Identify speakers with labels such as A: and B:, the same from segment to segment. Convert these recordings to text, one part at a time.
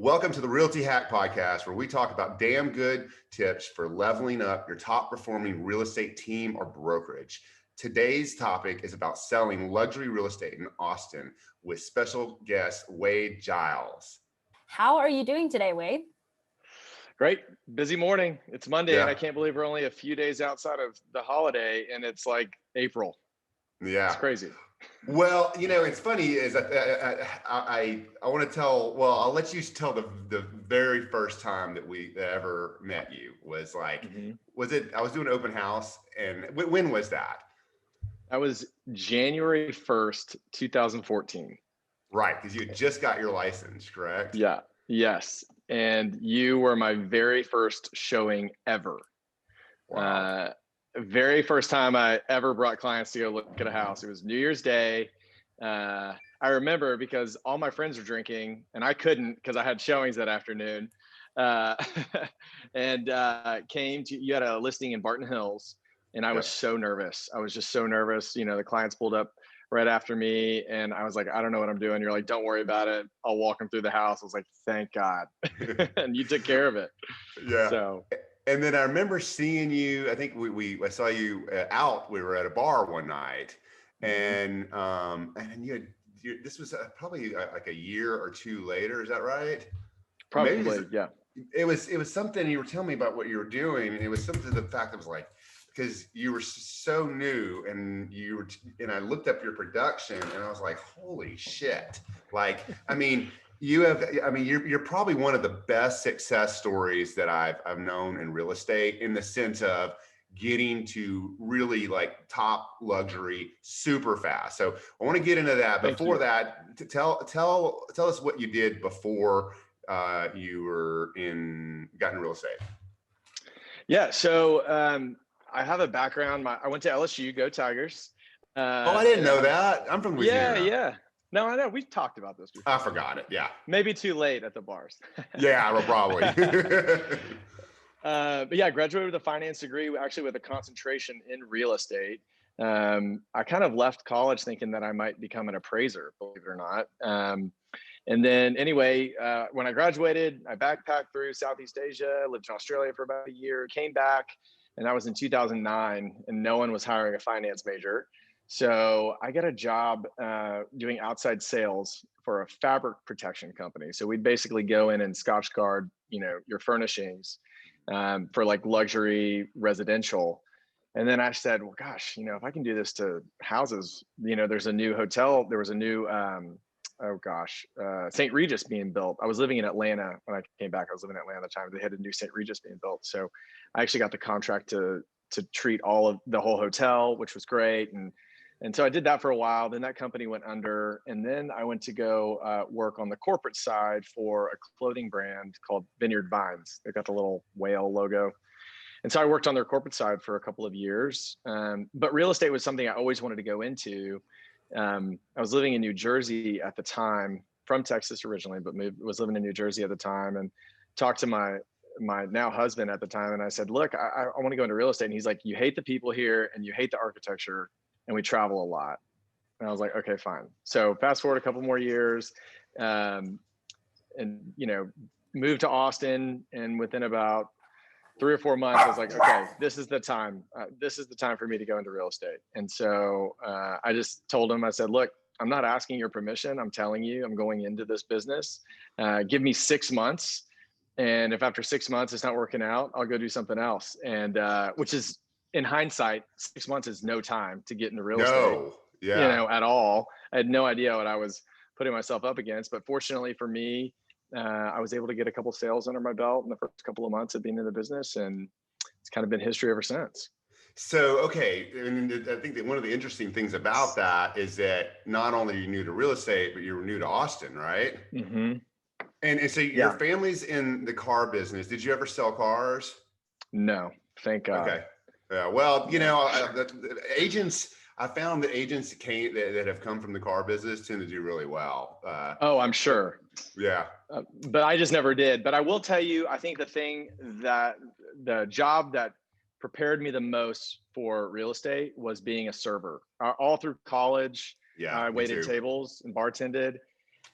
A: Welcome to the RealtyHack podcast, where we talk about damn good tips for leveling up your top performing real estate team or brokerage. Today's topic is about selling luxury real estate in Austin with special guest Wade Giles.
B: How are you doing today, Wade?
C: Great. Busy morning. It's Monday, and I
A: Yeah.
C: can't believe we're only a few days outside of the holiday, and it's like April.
A: Yeah.
C: It's crazy.
A: Well, you know, it's funny is I want to tell, well, I'll let you tell the very first time that we ever met you was like, was it, I was doing an open house, and when was that?
C: That was January 1st, 2014.
A: Right, because you had just got your license, correct?
C: Yeah. Yes. And you were my very first showing ever.
A: Wow.
C: Very first time I ever brought clients to go look at a house. It was New Year's Day. I remember because all my friends were drinking and I couldn't because I had showings that afternoon. And you had a listing in Barton Hills, and I was so nervous. I was just so nervous. You know, the clients pulled up right after me and I was like, I don't know what I'm doing. You're like, don't worry about it. I'll walk them through the house. I was like, thank God. And you took care of it.
A: Yeah.
C: So.
A: And then I remember seeing you, I think I saw you out, we were at a bar one night, and this was probably like a year or two later. Is that right?
C: Probably, yeah.
A: It was something you were telling me about what you were doing. And it was something to the fact that was like, because you were so new and I looked up your production and I was like, holy shit. Like, I mean, you're probably one of the best success stories that I've known in real estate, in the sense of getting to really like top luxury super fast. So I want to get into that. Before that, tell us what you did before you got in real estate.
C: Yeah. So I have a background. I went to LSU, go Tigers.
A: I didn't know that. I'm from Louisiana.
C: Yeah. No, I know. We've talked about this before.
A: I forgot it. Yeah.
C: Maybe too late at the bars.
A: Yeah, well, probably.
C: But yeah, I graduated with a finance degree, actually with a concentration in real estate. I kind of left college thinking that I might become an appraiser, believe it or not. And then anyway, when I graduated, I backpacked through Southeast Asia, lived in Australia for about a year, came back, and that was in 2009, and no one was hiring a finance major. So I got a job doing outside sales for a fabric protection company. So we'd basically go in and Scotch guard, your furnishings for like luxury residential. And then I said, well, gosh, if I can do this to houses, there's a new hotel. There was a new, St. Regis being built. I was living in Atlanta when I came back. I was living in Atlanta at the time. They had a new St. Regis being built. So I actually got the contract to treat all of the whole hotel, which was great. And so I did that for a while. Then that company went under. And then I went to go work on the corporate side for a clothing brand called Vineyard Vines. They got the little whale logo. And so I worked on their corporate side for a couple of years. But real estate was something I always wanted to go into. I was living in New Jersey at the time, from Texas originally, but was living in New Jersey at the time, and talked to my now husband at the time. And I said, look, I want to go into real estate. And he's like, you hate the people here and you hate the architecture, and we travel a lot. And I was like, okay, fine. So fast forward a couple more years, and moved to Austin. And within about 3 or 4 months, I was like, okay, this is the time. This is the time for me to go into real estate. And so I just told him, I said, look, I'm not asking your permission. I'm telling you, I'm going into this business. Give me 6 months. And if after 6 months it's not working out, I'll go do something else. And which is, in hindsight, 6 months is no time to get into real estate, at all. I had no idea what I was putting myself up against. But fortunately for me, I was able to get a couple sales under my belt in the first couple of months of being in the business, and it's kind of been history ever since.
A: So, okay. And I think that one of the interesting things about that is that not only are you new to real estate, but you're new to Austin, right?
C: Mm-hmm.
A: And so your family's in the car business. Did you ever sell cars?
C: No, thank God.
A: Okay. Yeah. Well, agents, I found that agents that have come from the car business tend to do really well.
C: I'm sure.
A: Yeah.
C: But I just never did. But I will tell you, I think the job that prepared me the most for real estate was being a server. All through college,
A: Yeah,
C: I waited tables and bartended.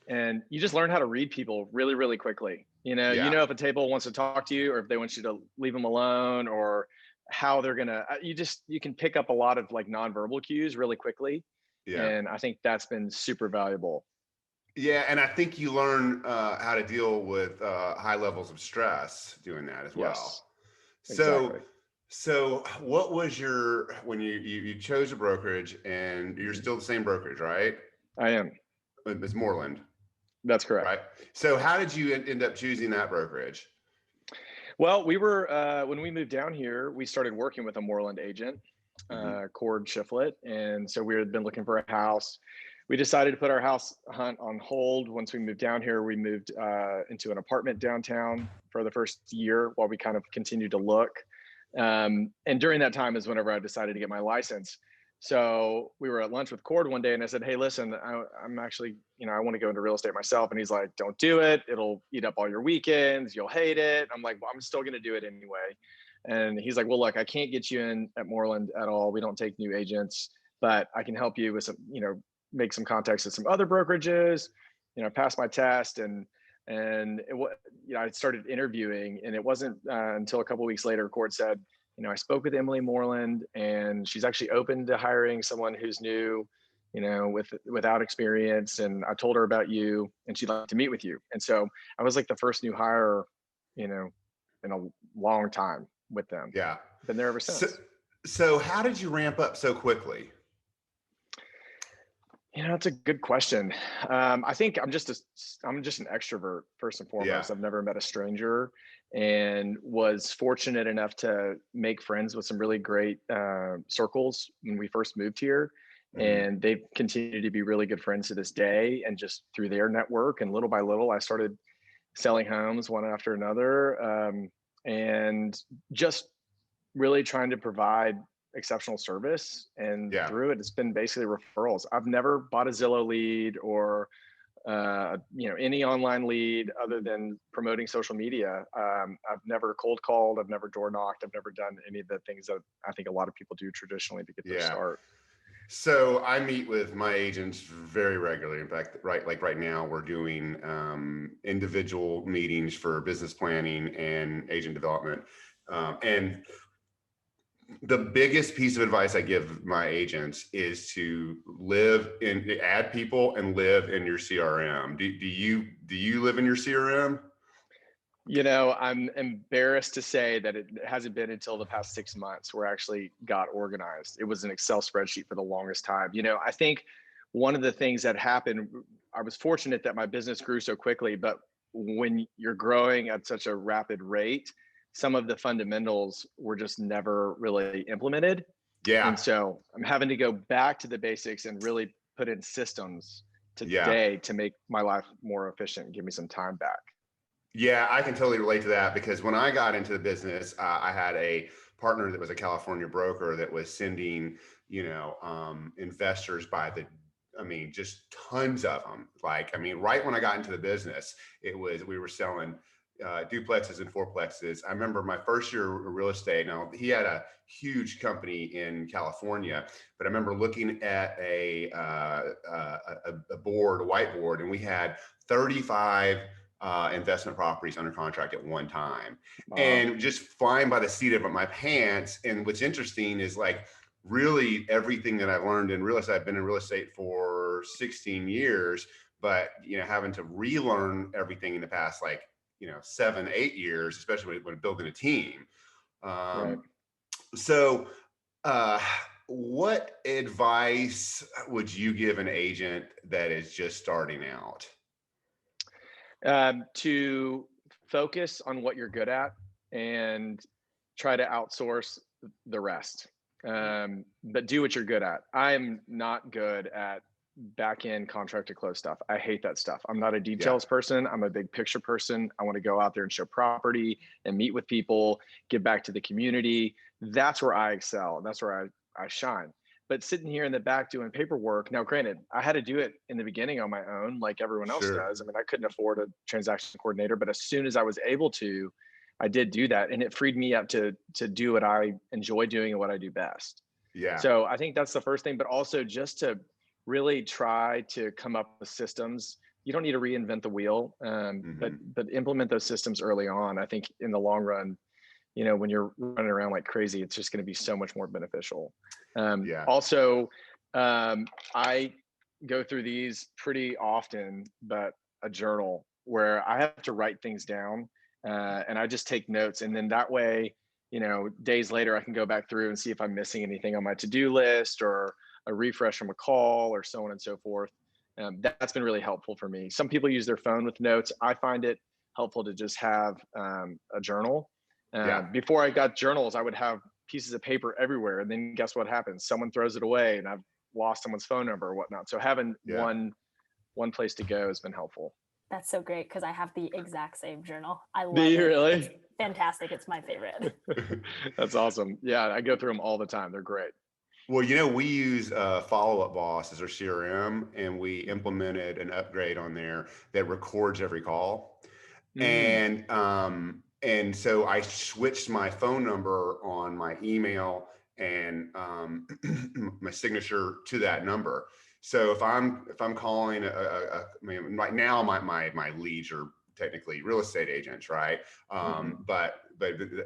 C: And you just learn how to read people really, really quickly.
A: Yeah.
C: If a table wants to talk to you, or if they want you to leave them alone, or how they're gonna. You can pick up a lot of like nonverbal cues really quickly,
A: Yeah.
C: and I think that's been super valuable.
A: Yeah. And I think you learn how to deal with high levels of stress doing that as well.
C: Yes,
A: So,
C: exactly.
A: so what was when you chose a brokerage, and you're
C: Mhm.
A: still the same brokerage, right?
C: I am.
A: It's Moreland,
C: That's correct.
A: right? So how did you end up choosing that brokerage?
C: Well, we were when we moved down here, we started working with a Moreland agent,
A: Hmm.
C: Cord Shiflett, and so we had been looking for a house. We decided to put our house hunt on hold. Once we moved down here, we moved into an apartment downtown for the first year while we kind of continued to look. And during that time is whenever I decided to get my license. So we were at lunch with Cord one day, and I said, "Hey, listen, I'm actually, I want to go into real estate myself." And he's like, "Don't do it. It'll eat up all your weekends. You'll hate it." I'm like, "Well, I'm still going to do it anyway." And he's like, "Well, look, I can't get you in at Moreland at all. We don't take new agents, but I can help you with some, make some contacts with some other brokerages. Pass my test." And I started interviewing, and it wasn't until a couple of weeks later, Cord said, "I spoke with Emily Moreland, and she's actually open to hiring someone who's new, without experience. And I told her about you, and she'd like to meet with you." And so I was like the first new hire, you know, in a long time with them.
A: Yeah.
C: Been there ever
A: So,
C: since.
A: so how did you ramp up so quickly?
C: It's a good question. I think I'm just an extrovert first and
A: Yeah.
C: foremost. I've never met a stranger, and was fortunate enough to make friends with some really great circles when we first moved here,
A: Hmm.
C: and they've continued to be really good friends to this day. And just through their network, and little by little, I started selling homes one after another, and just really trying to provide exceptional service. And
A: Yeah.
C: through it, it's been basically referrals. I've never bought a Zillow lead, or any online lead other than promoting social media. I've never cold called. I've never door knocked. I've never done any of the things that I think a lot of people do traditionally to get their
A: Yeah.
C: start.
A: So I meet with my agents very regularly. In fact, right now, we're doing individual meetings for business planning and agent development. And the biggest piece of advice I give my agents is to add people and live in your CRM. Do you live in your CRM?
C: I'm embarrassed to say that it hasn't been until the past 6 months where I actually got organized. It was an Excel spreadsheet for the longest time. I think one of the things that happened, I was fortunate that my business grew so quickly, but when you're growing at such a rapid rate, some of the fundamentals were just never really implemented.
A: Yeah.
C: And so I'm having to go back to the basics and really put in systems
A: Yeah.
C: today to make my life more efficient and give me some time back.
A: Yeah, I can totally relate to that, because when I got into the business, I had a partner that was a California broker that was sending, investors just tons of them. Like, right when I got into the business, we were selling duplexes and fourplexes. I remember my first year of real estate. Now, he had a huge company in California, but I remember looking at a whiteboard, and we had 35 investment properties under contract at one time,
C: Wow.
A: and just flying by the seat of my pants. And what's interesting is, like, really everything that I've learned in real estate. I've been in real estate for 16 years, but having to relearn everything in the past, like, 7, 8 years, especially when building a team.
C: Right.
A: So, uh, what advice would you give an agent that is just starting out?
C: To focus on what you're good at and try to outsource the rest. But do what you're good at. I'm not good at back end contract to close stuff. I hate that stuff. I'm not a
A: Yeah.
C: details person. I'm a big picture person. I want to go out there and show property and meet with people, give back to the community. That's where I excel. That's where I shine. But sitting here in the back doing paperwork, now granted, I had to do it in the beginning on my own, like everyone else
A: Sure.
C: does. I couldn't afford a transaction coordinator, but as soon as I was able to, I did do that, and it freed me up to do what I enjoy doing and what I do best.
A: Yeah.
C: So I think that's the first thing, but also just to really try to come up with systems you don't need to reinvent the wheel, but implement those systems early on. I think in the long run, when you're running around like crazy, it's just going to be so much more beneficial.
A: Yeah.
C: Also, I go through these pretty often, but a journal where I have to write things down, and I just take notes. And then that way, days later, I can go back through and see if I'm missing anything on my to-do list or a refresh from a call or so on and so forth. That's been really helpful for me. Some people use their phone with notes. I find it helpful to just have a journal. Before I got journals, I would have pieces of paper everywhere. And then guess what happens? Someone throws it away and I've lost someone's phone number or whatnot. So having one place to go has been helpful.
B: That's so great because I have the exact same journal. I love
C: Do you
B: it.
C: really?
B: It's fantastic. It's my favorite.
C: That's awesome. Yeah, I go through them all the time. They're great.
A: Well, we use Follow Up Boss as our CRM, and we implemented an upgrade on there that records every call. And so I switched my phone number on my email and my signature to that number. So if I'm calling I mean, right now my leads are technically real estate agents, right? But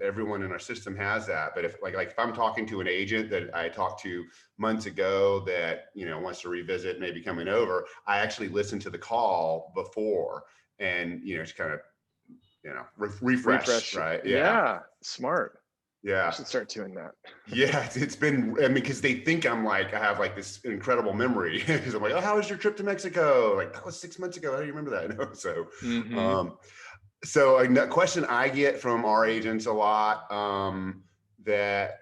A: everyone in our system has that. But if like if I'm talking to an agent that I talked to months ago that wants to revisit maybe coming over, I actually listen to the call before and just kind of refresh, right?
C: Yeah, smart.
A: Yeah.
C: I should start doing that.
A: Yeah, it's been, because they think I have like this incredible memory because I'm like, oh, how was your trip to Mexico? Like, that was 6 months ago. How do you remember that? So a question I get from our agents a lot that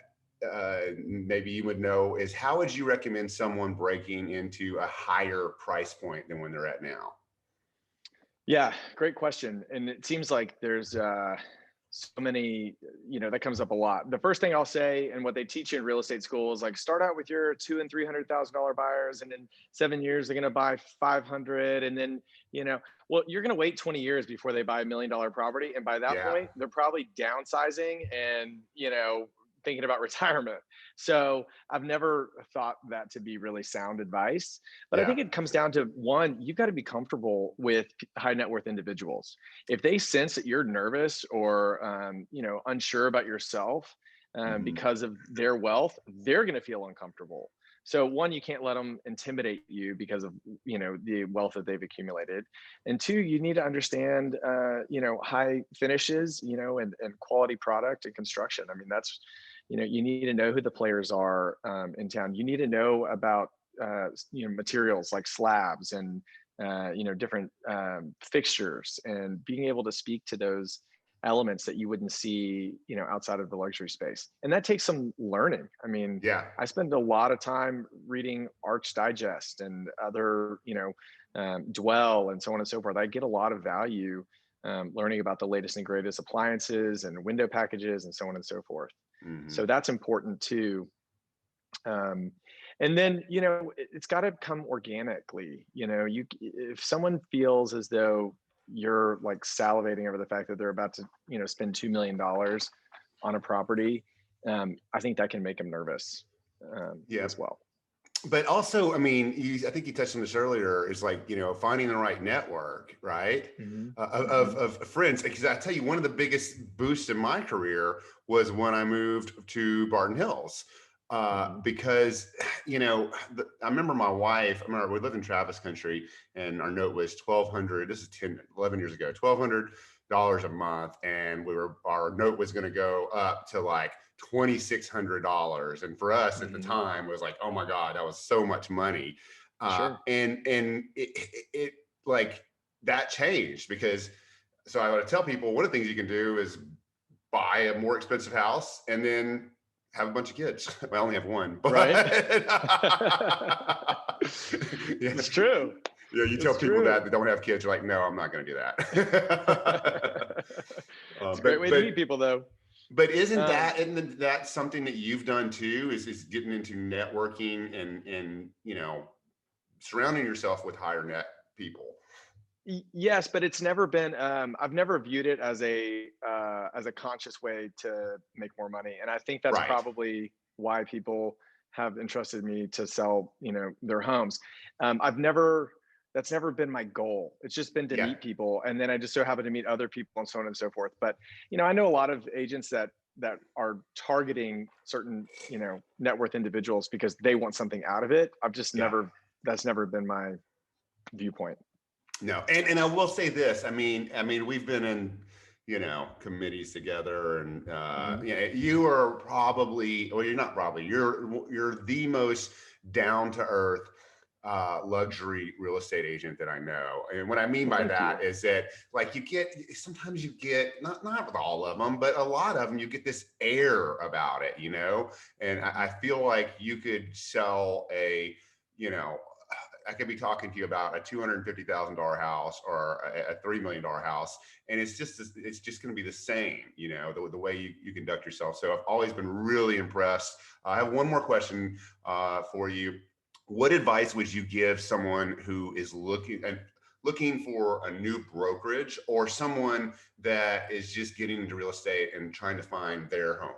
A: maybe you would know is, how would you recommend someone breaking into a higher price point than when they're at now?
C: Yeah, great question. And it seems like there's so many, that comes up a lot. The first thing I'll say, and what they teach you in real estate school, is like, start out with your $200,000 and $300,000 buyers, and in 7 years they're going to buy 500, and then well, you're going to wait 20 years before they buy $1 million property, and by that point they're probably downsizing and thinking about retirement. So I've never thought that to be really sound advice, but I think it comes down to, one, you've got to be comfortable with high net worth individuals. If they sense that you're nervous or unsure about yourself because of their wealth, they're going to feel uncomfortable. So one, you can't let them intimidate you because of the wealth that they've accumulated, and two, you need to understand high finishes and quality product and construction. I mean, that's you need to know who the players are in town. You need to know about materials like slabs and different fixtures, and being able to speak to those elements that you wouldn't see outside of the luxury space. And that takes some learning. I mean, I spend a lot of time reading Arch Digest and other Dwell and so on and so forth. I get a lot of value learning about the latest and greatest appliances and window packages and so on and so forth. So that's important too. And then it's got to come organically. If someone feels as though you're like salivating over the fact that they're about to spend $2 million on a property, I think that can make them nervous as well.
A: But also, I mean, I think you touched on this earlier, is like, finding the right network, right? Of friends. Because I tell you, one of the biggest boosts in my career was when I moved to Barton Hills. Because, I remember my wife, we lived in Travis country, and our note was $1,200. This is 11 years ago, $1,200 a month. And our note was going to go up to like $2,600. And for us at the time, it was like, oh my God, that was so much money. And it like that changed, because so I would tell people, one of the things you can do is buy a more expensive house and then have a bunch of kids. I only have one, but
C: It's true.
A: Yeah, you tell people that don't have kids, you're like, no, I'm not going to do that.
C: It's a great way to meet people, though.
A: But isn't that something that you've done too? Is getting into networking and surrounding yourself with higher net people?
C: Yes, but it's never been. I've never viewed it as a conscious way to make more money, and I think that's probably why people have entrusted me to sell, their homes. I've never That's never been my goal. It's just been to meet people. And then I just so happen to meet other people and so on and so forth. But, I know a lot of agents that are targeting certain, net worth individuals because they want something out of it. I've just that's never been my viewpoint.
A: No. And I will say this, I mean, we've been in, committees together, and you are probably, well, you're not probably, you're the most down to earth luxury real estate agent that I know. And what I mean by that is that, like, sometimes you get, not with all of them, but a lot of them, you get this air about it, and I feel like you could sell I could be talking to you about a $250,000 house or a $3 million house, and it's just going to be the same, the way you conduct yourself. So I've always been really impressed. I have one more question for you. What advice would you give someone who is looking for a new brokerage, or someone that is just getting into real estate and trying to find their home?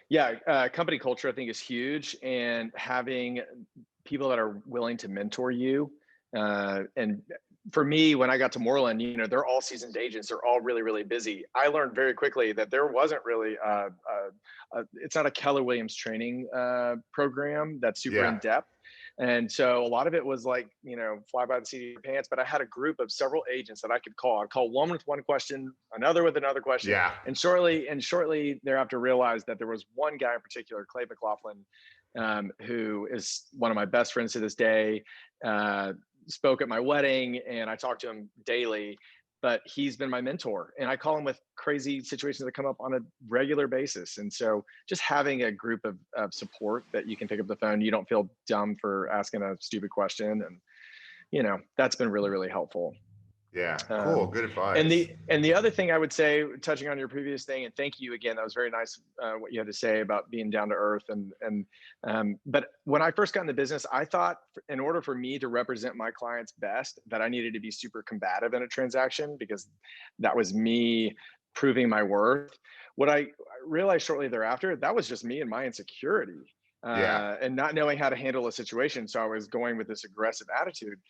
C: Yeah, company culture, I think, is huge, and having people that are willing to mentor you. And for me, when I got to Moreland, they're all seasoned agents. They're all really, really busy. I learned very quickly that there wasn't really it's not a Keller Williams training program that's super in depth. And so a lot of it was like, fly by the seat of your pants. But I had a group of several agents that I could call. I'd call one with one question, another with another question.
A: Yeah.
C: And shortly thereafter realized that there was one guy in particular, Clay McLaughlin, who is one of my best friends to this day, spoke at my wedding, and I talk to him daily. But he's been my mentor, and I call him with crazy situations that come up on a regular basis. And so just having a group of support that you can pick up the phone, you don't feel dumb for asking a stupid question. And, that's been really, really helpful.
A: Yeah, cool. Good advice.
C: And the other thing I would say, touching on your previous thing, and thank you again, that was very nice what you had to say about being down to earth. But when I first got in the business, I thought in order for me to represent my clients best, that I needed to be super combative in a transaction, because that was me proving my worth. What I realized shortly thereafter, that was just me and my insecurity. And not knowing how to handle a situation. So I was going with this aggressive attitude.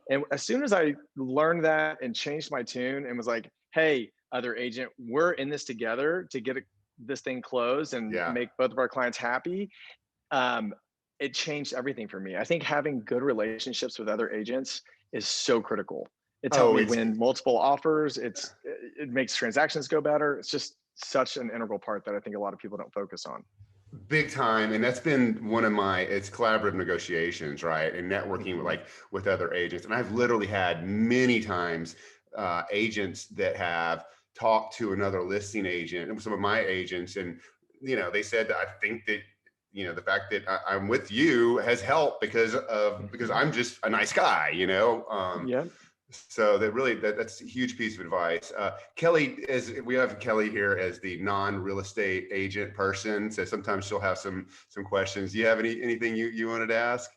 C: And as soon as I learned that and changed my tune and was like, hey, other agent, we're in this together to get this thing closed and make both of our clients happy, it changed everything for me. I think having good relationships with other agents is so critical. It's helped me win multiple offers. It makes transactions go better. It's just such an integral part that I think a lot of people don't focus on.
A: Big time. And that's been one of it's collaborative negotiations, right? And networking with other agents. And I've literally had many times agents that have talked to another listing agent and some of my agents. And, they said that I think that, the fact that I'm with you has helped because I'm just a nice guy, So that's a huge piece of advice. Kelly, we have Kelly here as the non-real estate agent person, so sometimes she'll have some questions. Do you have anything you wanted to ask?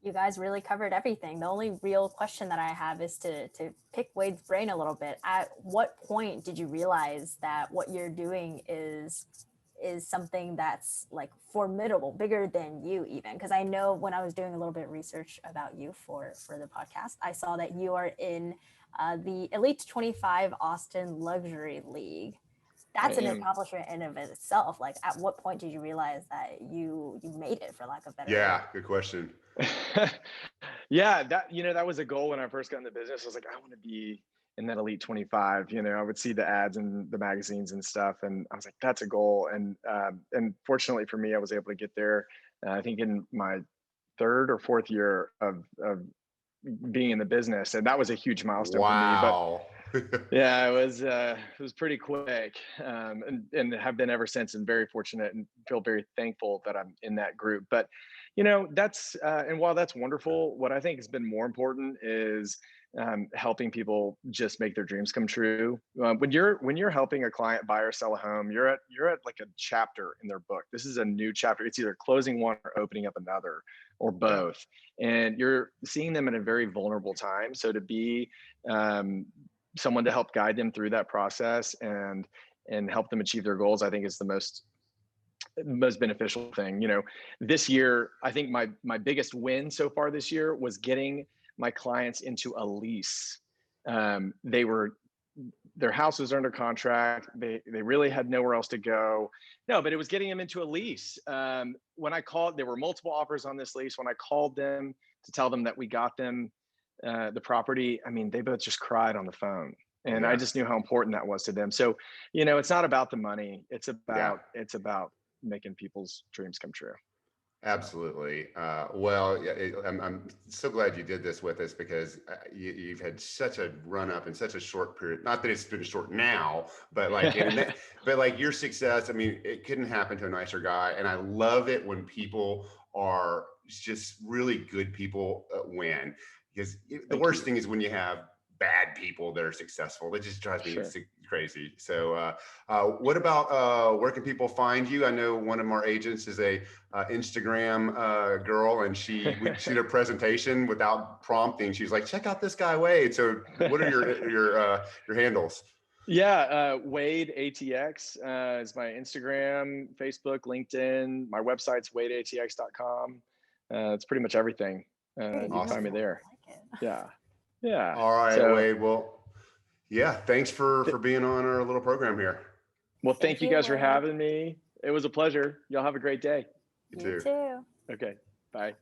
B: You guys really covered everything. The only real question that I have is to pick Wade's brain a little bit. At what point did you realize that what you're doing is something that's like formidable, bigger than you even? Because I know when I was doing a little bit of research about you for the podcast, I saw that you are in the Elite 25 Austin Luxury League. That's an accomplishment in of itself. Like, at what point did you realize that you made it, for lack of better word?
A: Good question.
C: That was a goal when I first got in the business. I was like, I want to be in that Elite 25. I would see the ads in the magazines and stuff, and I was like, that's a goal. And fortunately for me, I was able to get there. I think in my third or fourth year of being in the business, and that was a huge milestone for me. But yeah, it was pretty quick, and have been ever since, and very fortunate and feel very thankful that I'm in that group. But that's and while that's wonderful, what I think has been more important is helping people just make their dreams come true. When you're helping a client buy or sell a home, you're at like a chapter in their book. This is a new chapter. It's either closing one or opening up another, or both. And you're seeing them in a very vulnerable time. So to be someone to help guide them through that process and help them achieve their goals, I think is the most beneficial thing. This year, I think my biggest win so far this year was getting my clients into a lease. Their house was under contract. They really had nowhere else to go. No, but it was getting them into a lease. When I called, there were multiple offers on this lease. When I called them to tell them that we got them the property, I mean, they both just cried on the phone. And I just knew how important that was to them. So, it's not about the money. It's about making people's dreams come true.
A: Absolutely. Well, I'm so glad you did this with us, because you've had such a run up in such a short period. Not that it's been short now, but like, but like your success, I mean, it couldn't happen to a nicer guy. And I love it when people are just really good people win, because the worst thing is when you have bad people that are successful. It just drives me crazy. So what about where can people find you? I know one of our agents is a Instagram girl, and she did a presentation without prompting. She's like, check out this guy Wade. So what are your handles?
C: Yeah, Wade ATX is my Instagram, Facebook, LinkedIn. My website's wadeatx.com. It's pretty much everything. You can find me there. Yeah.
A: All right, Wade. Well, yeah, thanks for being on our little program here.
C: Well, thank you guys for having me. It was a pleasure. Y'all have a great day.
A: You too.
B: You too.
C: Okay. Bye.